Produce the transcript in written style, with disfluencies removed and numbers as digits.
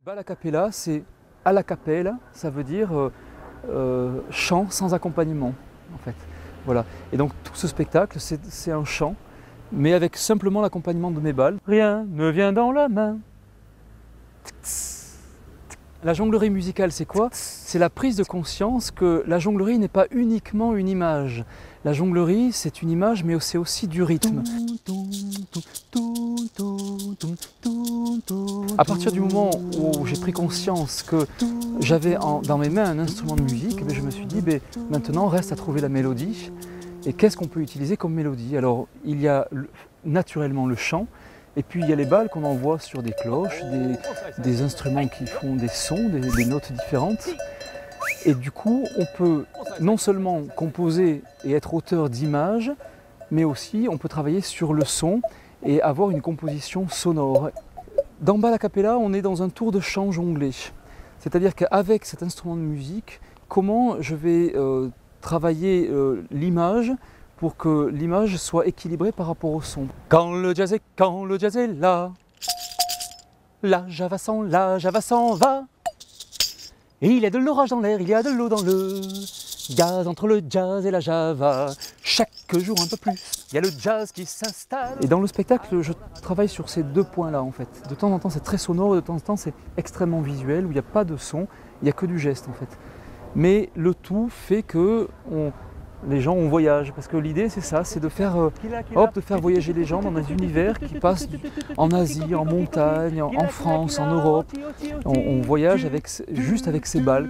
Bal a cappella, c'est à la cappella, ça veut dire chant sans accompagnement, en fait. Voilà. Et donc tout ce spectacle, c'est un chant, mais avec simplement l'accompagnement de mes balles. Rien ne vient dans la main. La jonglerie musicale, c'est quoi? C'est la prise de conscience que la jonglerie n'est pas uniquement une image. La jonglerie, c'est une image, mais c'est aussi du rythme. À partir du moment où j'ai pris conscience que j'avais dans mes mains un instrument de musique, je me suis dit, maintenant reste à trouver la mélodie. Et qu'est-ce qu'on peut utiliser comme mélodie? Alors, il y a naturellement le chant, et puis il y a les balles qu'on envoie sur des cloches, des instruments qui font des sons, des notes différentes. Et du coup, on peut non seulement composer et être auteur d'images, mais aussi on peut travailler sur le son et avoir une composition sonore. Dans Bal a cappella, on est dans un tour de chant jonglé. C'est-à-dire qu'avec cet instrument de musique, comment je vais travailler l'image pour que l'image soit équilibrée par rapport au son. Quand le jazz est là, la java s'en va. Et il y a de l'orage dans l'air, il y a de l'eau dans le gaz entre le jazz et la java. Chaque jour un peu plus, il y a le jazz qui s'installe. Et dans le spectacle, je travaille sur ces deux points-là en fait. De temps en temps, c'est très sonore, de temps en temps, c'est extrêmement visuel, où il n'y a pas de son, il n'y a que du geste en fait. Mais le tout fait que les gens on voyage, parce que l'idée c'est ça, c'est de faire, de faire voyager les gens dans des univers qui passent en Asie, en montagne, en France, en Europe. On voyage juste avec ces balles.